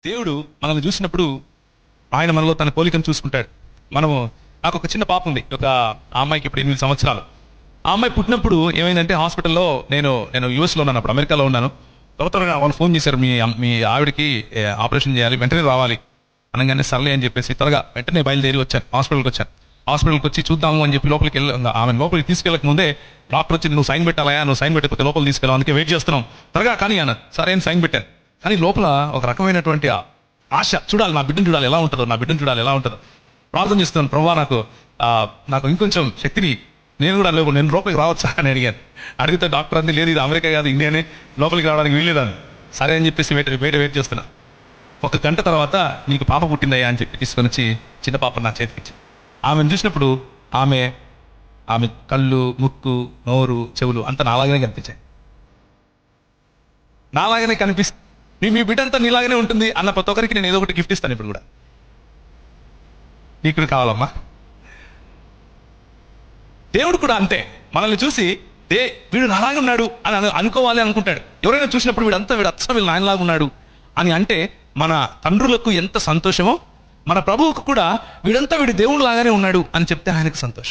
దేవుడు మనల్ని చూసినప్పుడు ఆయన మనలో తన పోలికను చూసుకుంటాడు. మనము నాకు ఒక చిన్న పాప ఉంది. ఒక ఆ అమ్మాయికి ఇప్పుడు 8 సంవత్సరాలు. ఆ అమ్మాయి పుట్టినప్పుడు ఏమైందంటే హాస్పిటల్లో నేను యూఎస్లో ఉన్నాను, అప్పుడు అమెరికాలో ఉన్నాను. త్వరగా వాళ్ళు ఫోన్ చేశారు, మీ ఆవిడకి ఆపరేషన్ చేయాలి, వెంటనే రావాలి అనగానే సర్లే అని చెప్పేసి త్వరగా వెంటనే బయలుదేరి వచ్చాను. హాస్పిటల్కి వచ్చి చూద్దాము అని చెప్పి లోపలికి ఆమె లోపలికి తీసుకెళ్ళక ముందే డాక్టర్ వచ్చి నువ్వు సైన్ పెట్టాలా, నువ్వు సైన్ పెట్టకపోతే లోపల తీసుకెళ్ళాం, అందుకే వెయిట్ చేస్తున్నాం, త్వరగా కానీ అన్నారు. సరే అని సైన్ పెట్టాను. కానీ లోపల ఒక రకమైనటువంటి ఆశ, చూడాలి నా బిడ్డను చూడాలి ఎలా ఉంటుందో ప్రార్థన చేస్తున్నాను. ప్రభువా నాకు ఇంకొంచెం శక్తిని, నేను కూడా నేను లోపలికి రావచ్చా అని అడిగాను. అడిగితే డాక్టర్ అంది లేదు, ఇది అమెరికా కాదు, ఇండియానే, లోపలికి రావడానికి వీల్లేదని. సరే అని చెప్పేసి వెయిట్ చేస్తున్నా. 1 గంట తర్వాత నీకు పాప పుట్టిందయ్యా అని చెప్పి తీసుకొని వచ్చి చిన్న పాప నా చేతికి ఇచ్చి, ఆమెను చూసినప్పుడు ఆమె కళ్ళు, ముక్కు, నోరు, చెవులు అంతా నాలాగనే కనిపించాయి. నాలాగనే మీ బిడ్డ అంతా నీలాగనే ఉంటుంది అన్న ప్రతి ఒక్కరికి నేను ఏదో ఒకటి గిఫ్ట్ ఇస్తాను. ఇప్పుడు కూడా నీకు కావాలమ్మా. దేవుడు కూడా అంతే, మనల్ని చూసి వీడు నాలాగే ఉన్నాడు అని అనుకోవాలి అనుకుంటాడు. ఎవరైనా చూసినప్పుడు వీడు అచ్చం వీళ్ళు నాయనలాగా ఉన్నాడు అని అంటే మన తండ్రులకు ఎంత సంతోషమో, మన ప్రభువుకు కూడా వీడు దేవుడు లాగానే ఉన్నాడు అని చెప్తే ఆయనకు సంతోషం.